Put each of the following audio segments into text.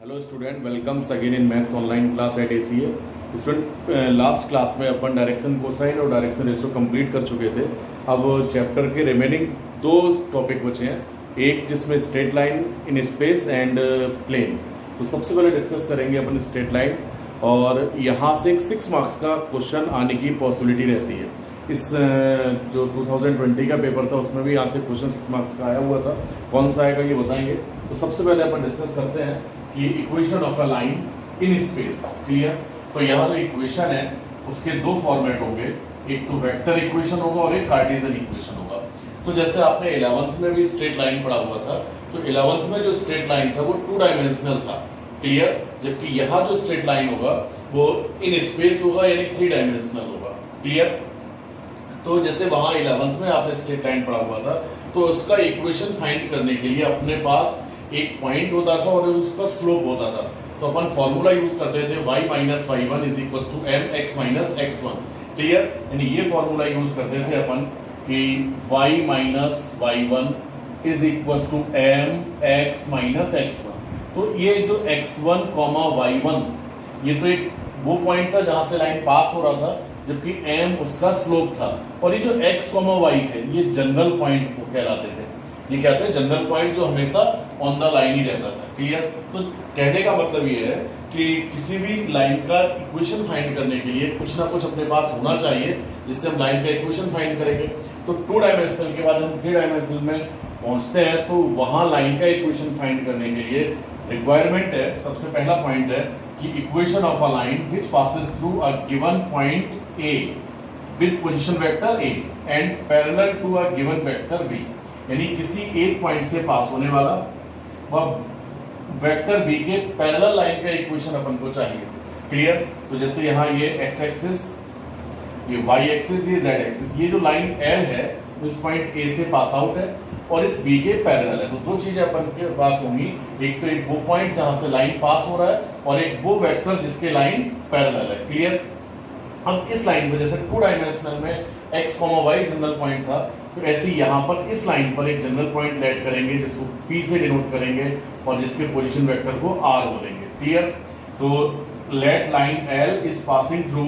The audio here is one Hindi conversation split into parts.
Hello student, welcomes again in maths online class at ACA. Student, last class में अपन डायरेक्शन कोसाइन और डायरेक्शन रेशियो कंप्लीट कर चुके थे। अब चैप्टर के रिमेनिंग दो टॉपिक बचे हैं, एक जिसमें straight line in space and plane. तो सबसे पहले डिस्कस करेंगे अपन स्ट्रेट लाइन, और यहाँ से एक 6 मार्क्स का क्वेश्चन आने की पॉसिबिलिटी रहती है। इस जो 2020 का पेपर था उसमें भी यहाँ से क्वेश्चन 6 मार्क्स का आया हुआ था। कौन सा आएगा ये बताएंगे। तो सबसे पहले अपन डिस्कस करते हैं कि equation of a line in space. Clear? तो यहाँ जो इक्वेशन है उसके दो फॉर्मेट होंगे, एक तो वेक्टर इक्वेशन होगा और एक कार्टेशियन इक्वेशन होगा। तो जैसे आपने 11th में भी स्ट्रेट लाइन पढ़ा हुआ था, तो 11th में जो स्ट्रेट लाइन था वो 2 डायमेंशनल था। क्लियर? जबकि यहाँ जो स्ट्रेट लाइन होगा वो इन स्पेस होगा, यानी 3 डायमेंशनल होगा। क्लियर? तो जैसे वहां 11th में आपने स्ट्रेट लाइन पढ़ा हुआ था, तो उसका इक्वेशन फाइंड करने के लिए अपने पास एक पॉइंट होता था और उसका स्लोप होता था। तो अपन फॉर्मूला यूज करते थे y minus y1 is equal to mx minus x1। Clear? यानी ये फॉर्मूला यूज करते थे अपन कि y minus y1 is equal to mx minus x1। तो ये जो x1 y1 ये तो एक वो पॉइंट था जहां से लाइन पास हो रहा था, जबकि m उसका स्लोप था। और ये जो x, y थे ये जनरल पॉइंट को कहलाते थे। ये क्या थे? जनरल पॉइंट जो हमेशा ऑन द लाइन ही रहता था। क्लियर? तो कहने का मतलब ये है कि किसी भी लाइन का इक्वेशन फाइंड करने के लिए कुछ ना कुछ अपने पास होना चाहिए जिससे हम लाइन का इक्वेशन फाइंड करेंगे। तो 2 डायमेंशनल के बाद हम 3 डायमेंशनल में पहुंचते हैं, तो वहां लाइन का इक्वेशन फाइंड करने के लिए रिक्वायरमेंट है, सबसे पहला पॉइंट है कि equation of a line which passes through a given point A with position vector A and parallel to a given vector B. यानी किसी एक पॉइंट से पास होने वाला वह वेक्टर बी के पैरेलल लाइन का इक्वेशन अपन को चाहिए। क्लियर? तो जैसे यहाँ ये x एक्सिस, ये y एक्सिस, ये z एक्सिस, ये जो लाइन L है इस पॉइंट A से पास आउट है और इस B के पैरेलल है। तो दो चीजें अपन के पास होंगी, एक तो एक वो पॉइंट जहां से लाइन पास हो रहा है और एक वो वेक्टर जिसके लाइन पैरेलल है। क्लियर? अब इस लाइन में जैसे 2 डायमेंशनल में x, y जनरल पॉइंट था, तो ऐसे यहाँ पर इस लाइन पर एक जनरल पॉइंट ऐड करेंगे जिसको P से डिनोट करेंगे और जिसके पोजीशन वेक्टर को R बोलेंगे। क्लियर? तो let line L is passing through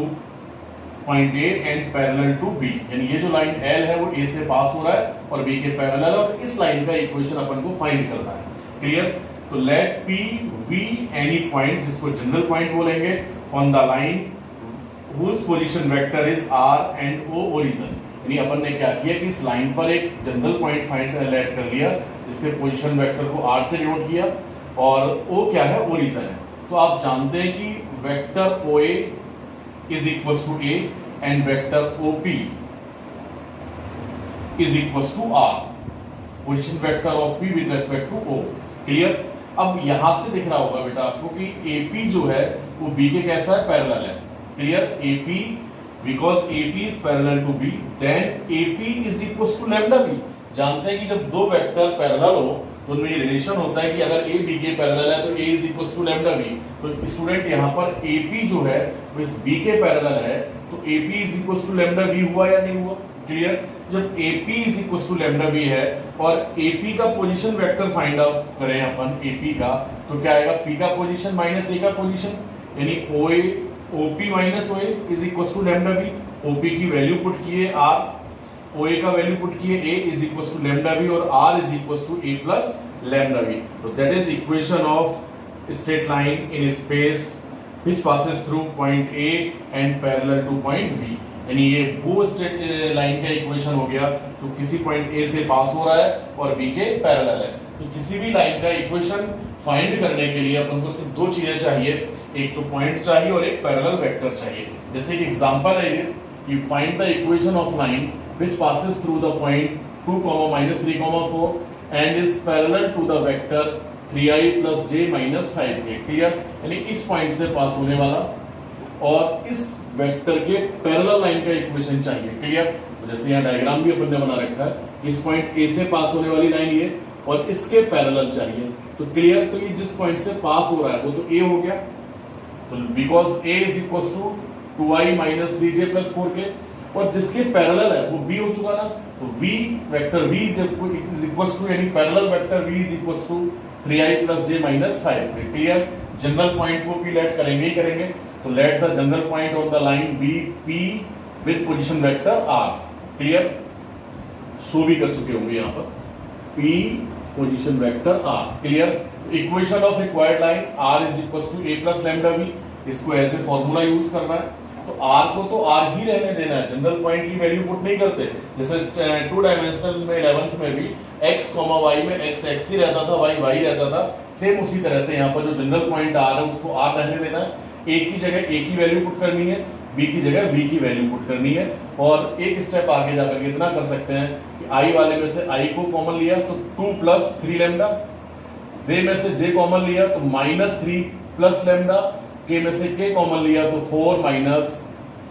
point A and parallel to B। यानी ये जो लाइन L है वो A से पास हो रहा है और B के पैरेलल, और इस लाइन का इक्वेशन अपन को फाइंड करना है। क्लियर? तो let P V any point, जिसको जनरल पॉइंट बोलेंगे, on the line whose position vector is R and O origin। यानी अपन ने क्या किया कि इस लाइन पर एक जनरल पॉइंट फाइंड कर लिया, इसके पोजीशन वेक्टर को R से डिनोट किया और O क्या है? ओरिजिन है। तो आप जानते हैं कि vector OA is equal to A and vector OP is equal to R, position vector of P with respect to O। Clear? अब यहां से दिख रहा होगा बेटा आपको कि AP जो है वो B के कैसा है? पैरेलल है। Clear? AP, because AP is parallel to B, then AP is equals to lambda B। जानते हैं कि जब दो वेक्टर पैरेलल हो तो उनमें ये रिलेशन होता है कि अगर A B के पैरेलल है तो A is equals to lambda B। तो स्टूडेंट यहाँ पर AP जो है वो इस B के पैरेलल है, तो AP is equals to lambda B हुआ या नहीं हुआ? क्लियर? जब AP is equals to lambda B है और AP का पोजीशन वेक्टर फाइंड आउट करें अपन AP का, तो क्या आएगा? P का पोजीशन माइनस A का पोजीशन, यानी OA OP minus OA is equal to lambda B. OP की वैल्यू पुट किए R, OA का वैल्यू पुट किए A is equal to lambda B और R is equal to A plus lambda B. तो that is equation of straight line in space which passes through point A and parallel to point B। यानी ये वो स्ट्रेट लाइन का इक्वेशन हो गया जो किसी पॉइंट A से पास हो रहा है और B के पैरेलल है। तो किसी भी लाइन का इक्वेशन फाइंड करने के लिए अपन को सिर्फ दो चीजें चाहिए, एक तो पॉइंट चाहिए और एक पैरेलल वेक्टर चाहिए। जैसे एक एग्जांपल है ये कि find the equation of line which passes through the point 2, -3, 4 and is parallel to the vector 3i + j - 5k। Clear? यानी इस पॉइंट से पास होने वाला और इस वेक्टर के पैरेलल लाइन का इक्वेशन चाहिए। क्लियर? तो जैसे यहाँ डायग्राम भी अपन ने बना रखा है, इस पॉइंट A से पास होने वाली लाइन ये और इसके पैरेलल चाहिए। तो क्लियर? तो ये जिस पॉइंट से पास हो रहा है वो तो A हो गया, तो because A is equal to 2i - 3j + 4k, और जिसके पैरेलल है वो B हो चुका ना, तो V vector V is equal to, यानी parallel vector V is equal to 3i plus J minus 5। Clear, general point को पी लेट करेंगे ही करेंगे, तो let the general point on the line be P with position vector R. Clear, show भी कर चुके होंगे यहाँ पर P position vector R. Clear, equation of required line R is equal to A plus lambda B, इसको एज ए फॉर्मूला यूज करना है। तो आर को तो आर ही रहने देना है, जनरल पॉइंट की वैल्यू पुट नहीं करते। जैसे 2 डायमेंशनल में 11th में भी x, y में x ही रहता था, y रहता था, सेम उसी तरह से यहाँ पर जो जनरल पॉइंट आर है उसको आर रहने देना है। a की जगह a की वैल्यू पुट करनी है, b की जगह v की वैल्यू पुट करनी है। और एक स्टेप आगे जाकर इतना कर सकते हैं कि i वाले में से i को कॉमन लिया तो 2 प्लस 3 लैम्डा, j में से j कॉमन लिया तो माइनस 3 प्लस लैम्डा, k में से k कॉमन लिया तो 4 माइनस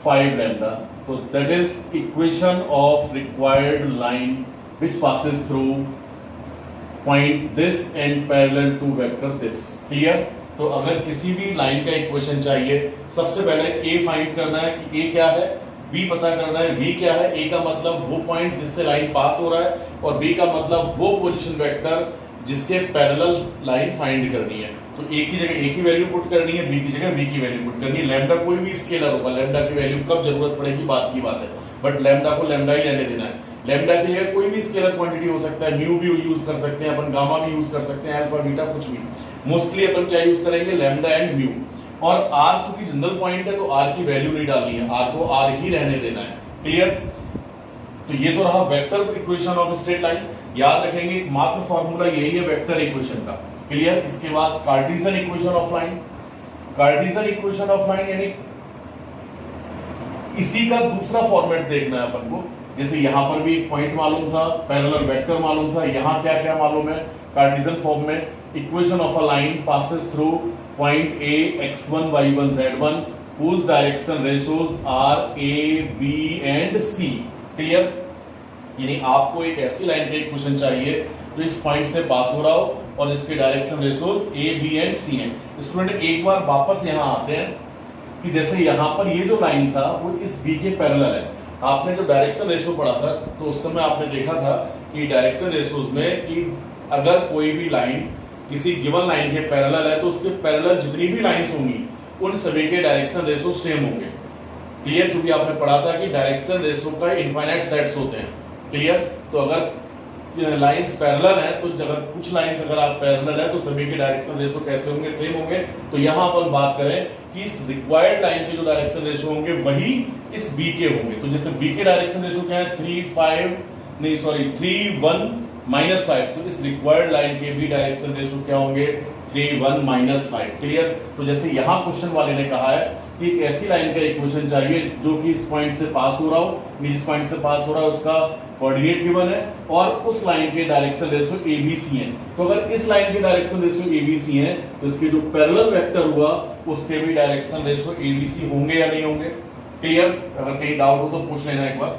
5 लैम्डा। तो that is equation of required line which passes through point this and parallel to vector this। Clear, तो अगर किसी भी लाइन का इक्वेशन चाहिए, सबसे पहले a फाइंड करना है कि a क्या है, b पता करना है v क्या है। a का मतलब वो पॉइंट जिससे लाइन पास हो रहा है, और b का मतलब वो पोजीशन वेक्टर जिसके पैरेलल लाइन फाइंड करनी है। तो a की जगह a की वैल्यू पुट करनी है, b की जगह v की वैल्यू पुट करनी है। लैम्डा कोई भी स्केलर होगा, लैम्डा की वैल्यू कब जरूरत पड़ेगी बात की बात है, बट लैम्डा को लैम्डा ही रहने देना है। लैम्डा की जगह कोई भी स्केलर क्वांटिटी हो सकता है, म्यू भी यूज कर सकते हैं अपन, गामा भी यूज कर सकते हैं, अल्फा बीटा कुछ भी। मोस्टली अपन क्या यूज करेंगे, लैम्डा एंड म्यू। और आर चूंकि जनरल पॉइंट है तो आर की वैल्यू नहीं डालनी है, आर को आर ही रहने देना है। क्लियर, तो ये तो रहा vector equation of straight line. याद रखेंगे एकमात्र फॉर्मूला यही है वेक्टर इक्वेशन का। क्लियर, इसके बाद Cartesian equation of line. Cartesian equation of line यानी इसी का दूसरा फॉर्मेट देखना है अपन को। जैसे यहां पर भी एक पॉइंट मालूम था, पैरेलल वेक्टर मालूम था, यहां क्या क्या मालूम है कार्टेशियन फॉर्म में, equation of a line passes through point a x1 y1 z1 whose direction ratios are a b and c। Clear, यानी आपको एक ऐसी लाइन का इक्वेशन चाहिए जो इस पॉइंट से पास हो रहा हो और जिसके direction ratios a b and c हैं। स्टूडेंट एक बार वापस यहां आते हैं कि जैसे यहां पर ये जो लाइन था वो इस b के पैरेलल है। आपने जो डायरेक्शन रेशियो पढ़ा था तो उस समय आपने देखा था कि डायरेक्शन रेशियोज में कि अगर कोई भी लाइन किसी गिवन लाइन के पैरेलल है तो उसके पैरेलल जितनी भी लाइंस होंगी उन सभी के डायरेक्शन रेशियो सेम होंगे। क्लियर, क्योंकि आपने पढ़ा था कि डायरेक्शन रेशियो का इनफाइनाइट सेट्स होते हैं। क्लियर, तो अगर लाइंस पैरेलल हैं तो अगर कुछ लाइंस अगर आप पैरेलल है तो सभी के डायरेक्शन रेशियो कैसे होंगे, सेम होंगे। तो यहां अपन बात करें कि इस रिक्वायर्ड लाइन के जो डायरेक्शन रेशियो होंगे वही इस b के होंगे। तो जैसे b के डायरेक्शन रेशियो क्या है 3 1 माइनस 5, तो इस रिक्वायर्ड लाइन के भी डायरेक्शन रेशियो क्या होंगे 3 1 माइनस 5। क्लियर, तो जैसे यहाँ क्वेश्चन वाले ने कहा है कि एक ऐसी लाइन का इक्वेशन चाहिए जो कि इस पॉइंट से पास हो रहा हो, जिस पॉइंट से पास हो रहा है उसका कोऑर्डिनेट गिवन है और उस लाइन के डायरेक्शन रेशियो ABC है। तो अगर इस लाइन के डायरेक्शन रेशियो ABC है तो इसके जो पैरेलल वेक्टर हुआ उसके भी डायरेक्शन रेशियो ABC होंगे या नहीं होंगे। क्लियर, अगर कहीं डाउट हो तो पूछ लेना एक बार।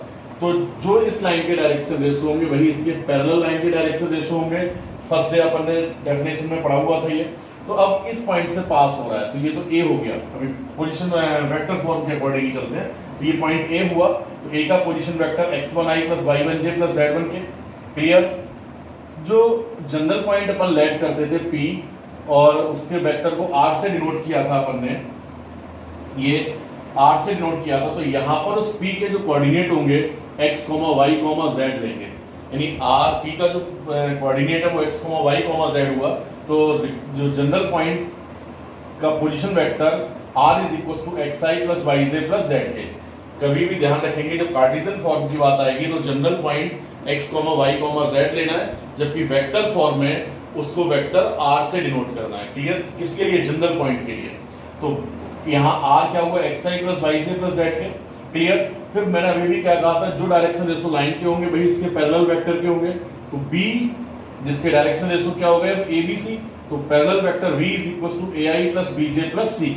तो जो इस लाइन के डायरेक्शन रेशियो होंगे वही इसके पैरेलल लाइन के डायरेक्शन रेशियो होंगे। फर्स्ट डे अपन ने डेफिनेशन में पढ़ा हुआ था ये। तो अब इस पॉइंट से पास हो रहा है तो ये तो A हो गया। अभी पोजीशन वेक्टर फॉर्म के अकॉर्डिंग ही चलते हैं। तो ये पॉइंट A हुआ तो A का position vector x1i + y1j + z1 के। क्लियर, जो जनरल पॉइंट अपन लेट करते थे P और उसके वेक्टर को R से डिनोट किया था अपन ने, ये R से डिनोट किया था। तो यहाँ पर उस P के जो कोऑर्डिनेट होंगे x, y, z लेंगे। यानी R P का जो कोऑर्डिनेट है वो x, y, z हुआ। तो जो जनरल पॉइंट का position vector R = xi + yj + zk। कभी भी ध्यान रखेंगे जब कार्टेशियन फॉर्म की बात आएगी तो general point x, y, z लेना है, जबकि वेक्टर फॉर्म में उसको वेक्टर R से डिनोट करना है। क्लियर, किसके लिए, जनरल पॉइंट के लिए। तो यहाँ R क्या हुआ xi + yj + zk। क्लियर, फिर मैंने अभी भी क्या कहा था जो डायरेक्शन रेशियो लाइन के होंगे वही इसके पैरेलल वेक्टर के होंगे। तो B जिसके डायरेक्शन रेशियो क्या हो गए ABC, तो parallel vector V = ai + bj + ck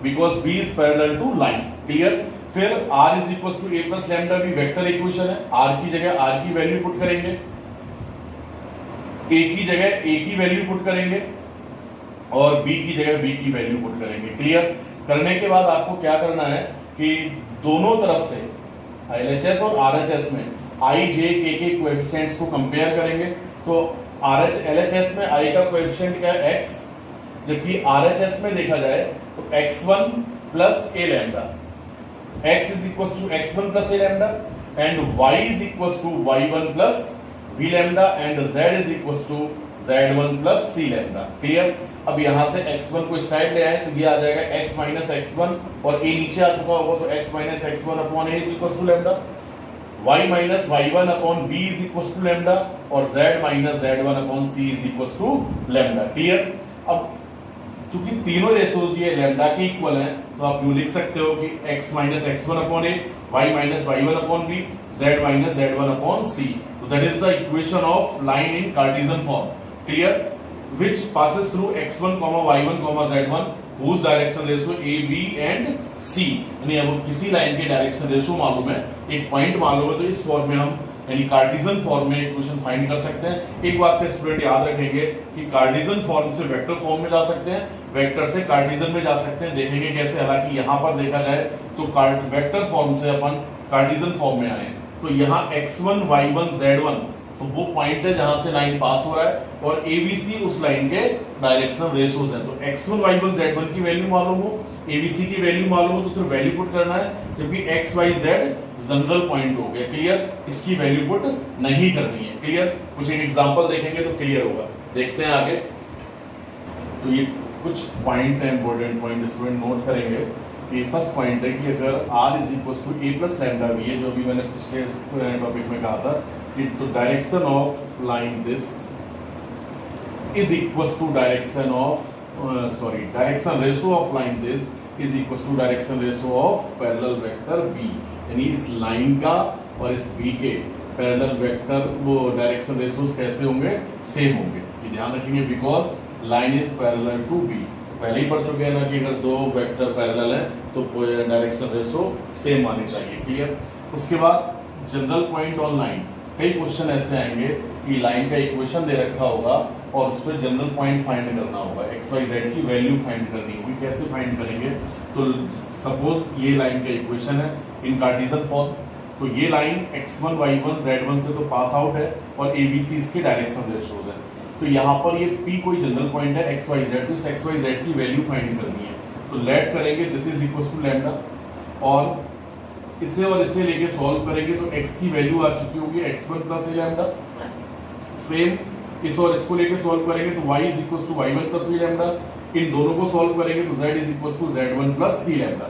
because B is parallel to line। Clear, फिर R = a + लैम्डा भी वेक्टर इक्वेशन है। R की जगह R की वैल्यू पुट करेंगे, A की जगह A की वैल्यू पुट करेंगे और B की जगह B की वैल्यू पुट करेंगे। क्लियर, करने के बाद आपको क्या करना है कि दोनों तरफ से LHS और RHS में i, j, k के कोएफिशिएंट्स को कंपेयर करेंगे। तो RH LHS में I का कोएफिशिएंट क्या है x, जबकि RHS में देखा जाए तो x1 plus a lambda, x is equals to x1 plus a lambda and y is equals to y1 plus v lambda and z is equals to z1 plus c lambda। Clear. अब यहाँ से x1 को इस साइड ले आए तो ये आ जाएगा x माइनस x1 और a नीचे आ चुका होगा तो x minus x1 upon a is equals to lambda, y minus y1 upon b is equals to lambda और z minus z1 upon c is equals to lambda। Clear. अब चूंकि तीनों रेशोज ये लैम्डा के इक्वल हैं तो आप यूं लिख सकते हो कि x minus x1 upon a, y minus y1 upon b, z minus z1 upon c। तो that is the equation of line in Cartesian form. Clear. which passes through x1, y1, z1 whose direction ratio a, b and c। यानी अब किसी लाइन के डायरेक्शन रेशियो मालूम है, एक पॉइंट मालूम है, तो इस फॉर्म में हम यानी कार्टेशियन फॉर्म में इक्वेशन फाइंड कर सकते हैं। एक बात का स्टूडेंट याद रखेंगे कि कार्टेशियन फॉर्म से वेक्टर फॉर्म में जा सकते हैं, वेक्टर से कार्टेशियन में जा सकते हैं। देखेंगे कैसे। हालांकि यहाँ पर देखा जाए तो वेक्टर फॉर्म से अपन कार्टेशियन फॉर्म में आए तो यहाँ x1, y1, z1 तो वो पॉइंट है जहां से लाइन पास हो रहा है और ABC उस लाइन के डायरेक्शनल रेशियोज हैं। तो x1, y1, z1 की वैल्यू मालूम हो, ABC की वैल्यू मालूम हो तो सिर्फ वैल्यू पुट करना है, जबकि x, y, z general point हो गया। क्लियर। इसकी वैल्यू पुट नहीं करनी है। क्लियर। कुछ एक एग्जांपल देखेंगे तो क्लियर होगा। देखते हैं आगे। तो ये कुछ पॉइंट है, इंपॉर्टेंट पॉइंट स्टूडेंट नोट करेंगे कि फर्स्ट पॉइंट है कि अगर r is equal to a plus lambda B है, जो भी मैंने पिछले टॉपिक में कहा था कि तो direction of line this is equal to direction of direction ratio of line this is equal to direction ratio of parallel vector b। यानी इस लाइन का और इस b के पैरेलल वेक्टर वो डायरेक्शन रेशियोज कैसे होंगे, सेम होंगे। ये ध्यान रखेंगे because line is parallel to b। पहले ही पढ़ चुके हैं ना कि अगर दो वेक्टर पैरेलल हैं तो डायरेक्शन रेशियो सेम आनी चाहिए। क्लियर। उसके बाद जनरल पॉइंट ऑन लाइन, कई क्वेश्चन ऐसे आएंगे कि लाइन का इक्वेशन दे रखा होगा और उस पर जनरल पॉइंट फाइंड करना होगा, एक्स वाई जेड की वैल्यू फाइंड करनी होगी। कैसे फाइंड करेंगे? तो सपोज ये लाइन का इक्वेशन है इन कार्टेशियन फॉर्म, तो ये लाइन x1, y1, z1 से तो पास आउट है और ABC इसके डायरेक्शन रेशियोज है। तो यहाँ पर ये P कोई जनरल पॉइंट है x, y, z, तो इस x, y, z की वैल्यू फाइंड करनी है। तो लेट करेंगे this is equal to lambda और इसे और इसे लेके सॉल्व करेंगे तो x की वैल्यू आ चुकी होगी x1 plus a lambda. Same इस और इसको लेके सॉल्व करेंगे तो y is equal to y1 plus b lambda. इन दोनों को सॉल्व करेंगे तो z is equal to z1 plus c lambda.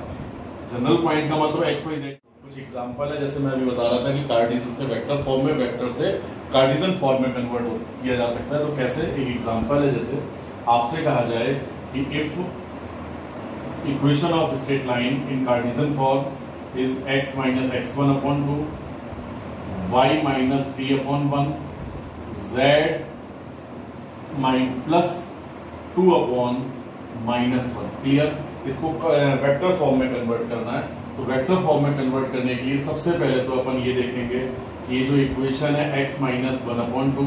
General point का मतलब x, y, z। कुछ एग्जांपल है, जैसे मैं अभी बता रहा था कि कार्टेशियन से वेक्टर फॉर्म में, वेक्टर से कार्टेशियन फॉर्म में कन्वर्ट किया जा सकता है। तो कैसे? एक एग्जांपल है, जैसे आपसे कहा जाए कि if equation of straight line in Cartesian form is x minus x1 upon 2, y minus 3 upon 1, z plus 2 upon minus 1। Clear? इसको वेक्टर फॉर्म में कन्वर्ट करना है। तो वेक्टर फॉर्म में कन्वर्ट करने के लिए सबसे पहले तो अपन ये देखेंगे कि ये जो इक्वेशन है x minus 1 upon 2,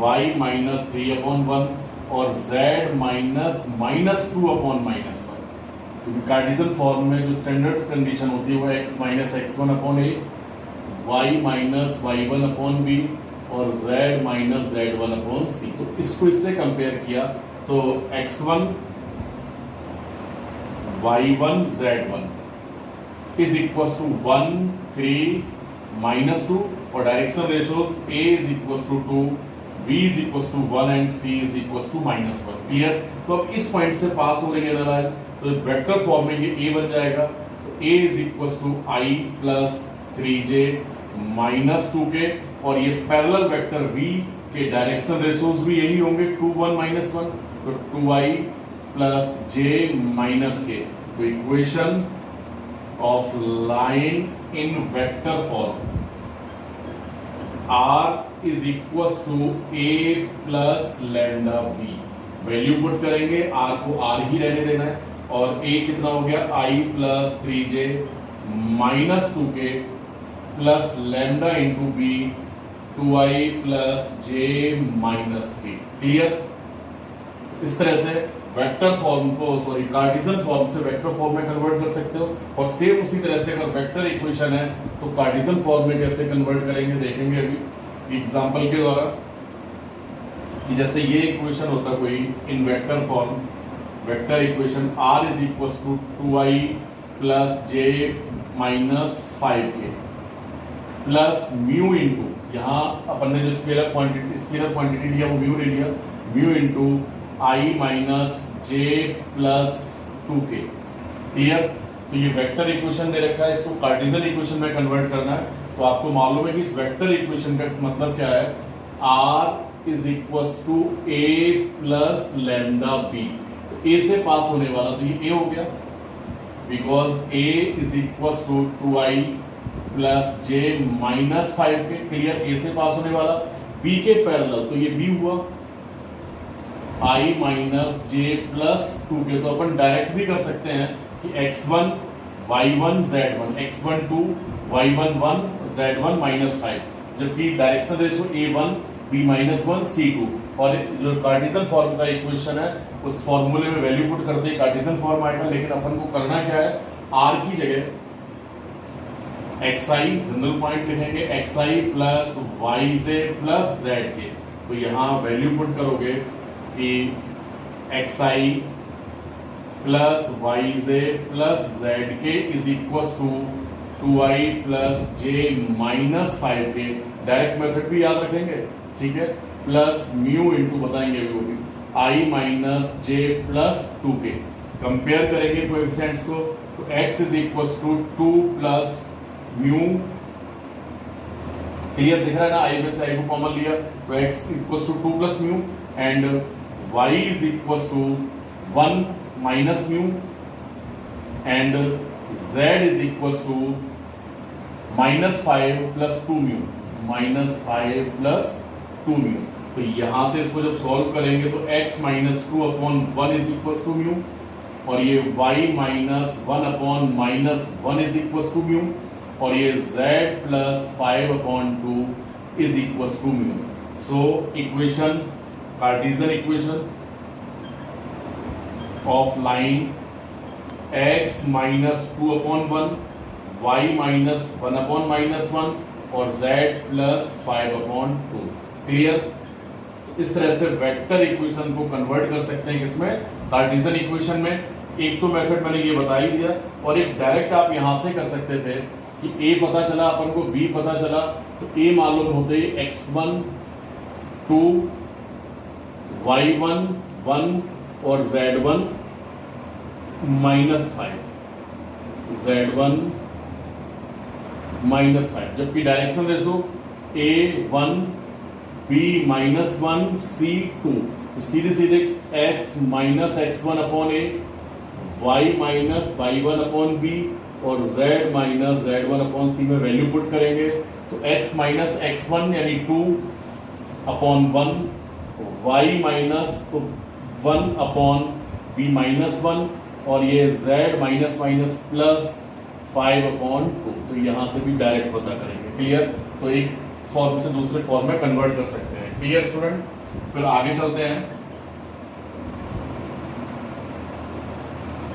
y minus 3 upon 1 और z माइनस 2 अपॉन माइनस 1। क्योंकि कार्टेशियन फॉर्म में जो स्टैंडर्ड कंडीशन होती है वो x minus x1 upon a, y minus y1 upon b और z minus z1 upon c। तो इसको इससे कंपेयर किया तो x1 y1 z1 is equal to 1 3 minus 2 और direction ratios a is equal to 2, b is equal to 1 and c is equal to minus 1। Clear? तो अब इस पॉइंट से पास हो रही है ना लाइन, तो वेक्टर फॉर्म में ये a बन जाएगा। तो a is equal to i plus 3j minus 2k और ये पैरेलल वेक्टर v के डायरेक्शन रेशियोज भी यही होंगे 2 1 माइनस 1, तो 2i plus j minus k। तो equation of line in vector form r is equals to a plus lambda v। Value put करेंगे, r को r ही रहने देना है और a कितना हो गया i plus 3j minus 2k plus lambda into b 2i plus j minus k। Clear? इस तरह से वेक्टर फॉर्म को कार्टेशियन फॉर्म से वेक्टर फॉर्म में कन्वर्ट कर सकते हो। और सेम उसी तरह से अगर वेक्टर इक्वेशन है तो कार्टेशियन फॉर्म में कैसे कन्वर्ट करेंगे देखेंगे अभी एग्जांपल के द्वारा। कि जैसे ये इक्वेशन होता कोई in vector form, vector equation r is equal to 2i plus j minus 5k plus mu into, यहाँ अपन ने जो स्केलर क्वांटिटी लिया वो म्यू ले लिया, mu into i minus J plus 2k। Clear? तो ये वेक्टर इक्वेशन दे रखा है, इसको कार्टेशियन इक्वेशन में कन्वर्ट करना है। तो आपको मालूम है कि इस वेक्टर इक्वेशन का मतलब क्या है, r is equal to a plus lambda B. तो a से पास होने वाला तो ये a हो गया, because a is equal to 2i plus j minus 5k। Clear? a से पास होने वाला, b के पैरेलल तो ये b हुआ i minus J plus 2k। तो अपन डायरेक्ट भी कर सकते हैं कि x1 y1 z1, x12 y11 z1 minus 5, जबकि direction ratio a1 b minus 1 c2। और जो कार्टेशियन फॉर्म का इक्वेशन है उस फॉर्मूले में वैल्यू पुट करते ही कार्टेशियन फॉर्म आएगा, लेकिन अपन को करना क्या है, r की जगह xi जनरल पॉइंट लिखेंगे, xi plus yj plus zk। तो यहाँ वैल्यू पुट करोगे कि xi plus yj plus zk is equal to 2i plus j minus 5k। Direct method भी याद रखेंगे, ठीक है, प्लस म्यू इंटू बताएंगे वो भी i minus j plus 2k। Compare करेंगे कोएफिशिएंट्स को, तो x is equal to 2 plus mu. Clear दिख रहा है ना, i में से i को कॉमन लिया तो x equal to 2 plus mu and y is equal to 1 minus mu and z is equal to minus 5 plus 2 mu, minus 5 plus 2 mu. तो यहां से इसको जब सॉल्व करेंगे तो x minus 2 upon 1 is equal to mu, और ये y minus 1 upon minus 1 is equal to mu, और ये z plus 5 upon 2 is equal to mu. So equation, cartesian equation of line x minus 2 upon 1, y minus 1 upon minus 1 और z प्लस 5 अपॉन 2। क्लियर? इस तरह से वेक्टर इक्वेशन को कन्वर्ट कर सकते हैं किसमें, कार्टेशियन इक्वेशन में। एक तो मेथड मैंने ये बता ही दिया, और एक डायरेक्ट आप यहां से कर सकते थे कि a पता चला अपन को, b पता चला, तो a मालूम होते ही x1 2 y1 1 और z1 माइनस 5, z1 माइनस 5, जबकि direction ratio a1 b minus 1 c2, तो सीधे सीधे x minus x1 upon a, y minus y1 upon b और z minus z1 upon c में वैल्यू पुट करेंगे तो x माइनस x1 यानी 2 upon 1, y minus 1 upon b minus 1 और ये z minus minus plus 5 upon 2। तो यहाँ से भी डायरेक्ट पता करेंगे। क्लियर? तो एक फॉर्म से दूसरे फॉर्म में कन्वर्ट कर सकते हैं। Clear student? फिर आगे चलते हैं।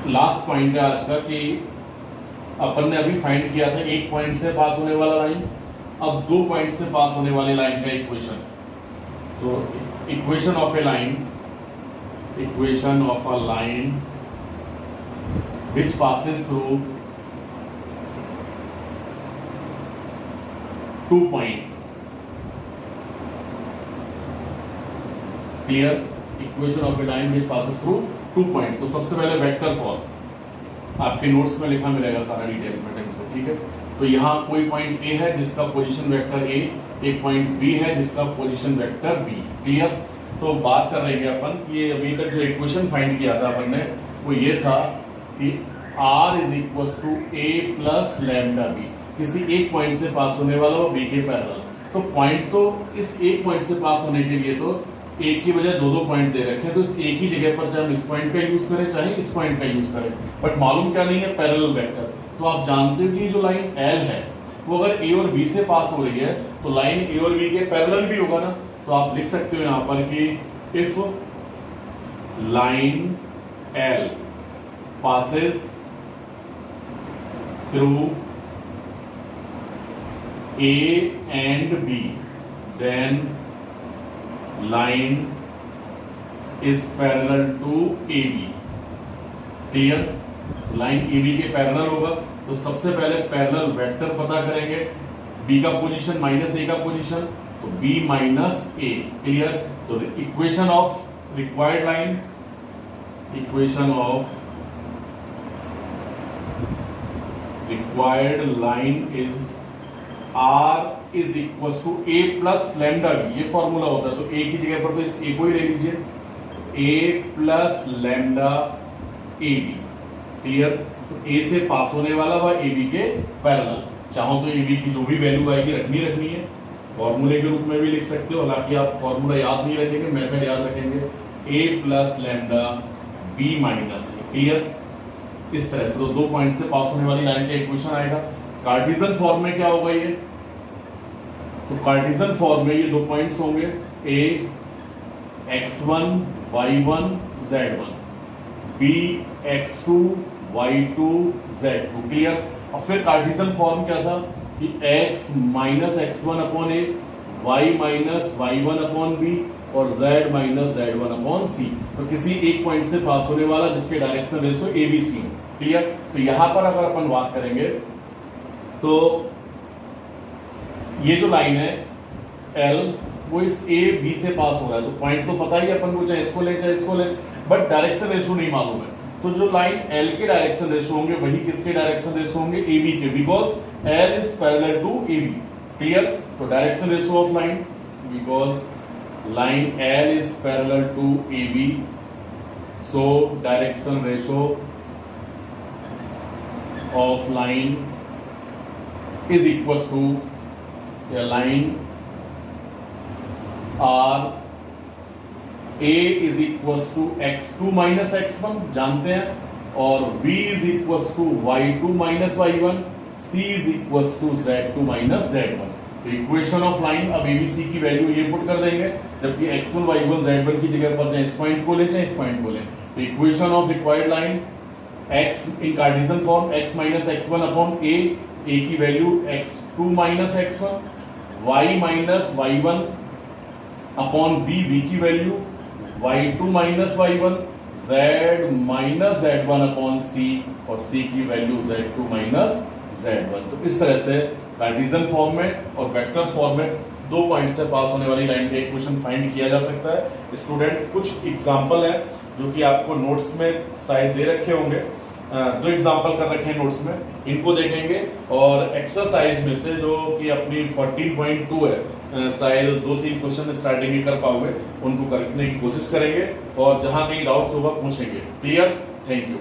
लास्ट पॉइंट है आज का कि अपन ने अभी फाइंड किया था एक पॉइंट से पास होने वाला लाइन, अब 2 पॉइंट से पास होने वाले लाइन का इक्वेशन। तो equation of A line, equation of a line which passes through 2 point। Clear? Equation of a line which passes through 2 point। तो सबसे पहले वेक्टर फॉर्म आपके नोट्स में लिखा मिलेगा सारा डिटेल में ढंग से, ठीक है। तो यहाँ कोई पॉइंट A है जिसका पोजीशन वेक्टर A, एक पॉइंट B है जिसका पोजीशन वेक्टर B। क्लियर? तो बात कर रहे हैं अपन कि ये अभी तक जो इक्वेशन फाइंड किया था अपन ने वो ये था कि R is equal to A plus lambda B, किसी एक पॉइंट से पास होने वाला वो B के पैरेलल। तो पॉइंट तो इस एक पॉइंट से पास होने के लिए तो एक की बजाय 2-2 पॉइंट दे रखे हैं, तो इस एक ही जगह पर चाहे हम इस पॉइंट का यूज करें चाहे इस पॉइंट का यूज करें, बट मालूम क्या नहीं है, पैरेलल वेक्टर। तो आप जानते हो कि जो लाइन L है वो अगर A और B से पास हो रही है तो लाइन A और B के पैरेलल भी होगा ना। तो आप लिख सकते हो यहाँ पर कि if line L passes through A and B, then line is parallel to A B. Clear? Line A B के पैरेलल होगा तो सबसे पहले पैरेलल वेक्टर पता करेंगे, बी का पोजीशन माइनस ए का पोजीशन, तो बी माइनस ए। क्लियर? तो equation of required line, equation of required line is R is equal to A plus lambda B, ये फॉर्मूला होता है। तो ए की जगह पर तो इस ए को ही ले लीजिए, A plus lambda A B. Clear? तो ए से पास होने वाला व ए बी के पैरेलल, चाहो तो ए बी की जो भी वैल्यू आएगी रखनी है, फॉर्मूले के रूप में भी लिख सकते हो। हालांकि आप फॉर्मूला याद नहीं रखेंगे, मेथड याद रखेंगे, ए plus lambda B minus A. Clear? इस तरह से तो 2 पॉइंट से पास होने वाली लाइन का इक्वेशन आएगा। कार्टेशियन फॉर्म में क्या होगा ये? तो कार्टेशियन फॉर्म में ये 2 पॉइंट्स होंगे, ए x1 y1 z1, b x2 y2 z2। Clear? और फिर कार्टेशियन फॉर्म क्या था कि x minus x1 upon A, y minus y1 upon B और z minus z1 upon C. तो किसी एक पॉइंट से पास होने वाला जिसके direction ratio A B C हो। क्लियर? तो यहां पर अगर अपन बात करेंगे तो ये जो लाइन है L वो इस ए बी से पास हो रहा है, तो पॉइंट तो पता ही अपन को, चाहे इसको लें, बट डायरेक्शन रेशो नहीं मालूम है। तो जो लाइन L के डायरेक्शन रेशो होंगे वही किसके डायरेक्शन रेशो होंगे? ए बी के, because L is parallel to A B. Clear? तो direction ratio of line, because line L is parallel to A B, so direction ratio of line is equals to a line R A is equals to x2 minus x1 जानते हैं, और V is equals to y2 minus y1, C is equals to z2 minus z1। तो इक्वेशन ऑफ लाइन अब ABC की वैल्यू ये पुट कर देंगे, जबकि x1 y1 z1 की जगह पर चाहे इस पॉइंट को लें चाहे इस पॉइंट को लें। तो equation of required line x in Cartesian form x minus x1 upon a की value x2 minus x1, y minus y1 upon b की value y2 minus y1, z minus z1 upon c और c की वैल्यू z2 माइनस z1। तो इस तरह से कार्टेशियन फॉर्म में और वेक्टर फॉर्म में 2 पॉइंट से पास होने वाली लाइन का इक्वेशन फाइंड किया जा सकता है। स्टूडेंट कुछ एग्जांपल है जो कि आपको नोट्स में शायद दे रखे होंगे, 2 एग्जांपल कर रखे हैं नोट्स में, इनको देखेंगे और एक्सरसाइज में से जो कि अपनी 14.2 है, शायद 2-3 क्वेश्चन स्टार्टिंग में कर पाओगे, उनको करने की कोशिश करेंगे और जहां कहीं डाउट्स होगा पूछेंगे। क्लियर? Thank you.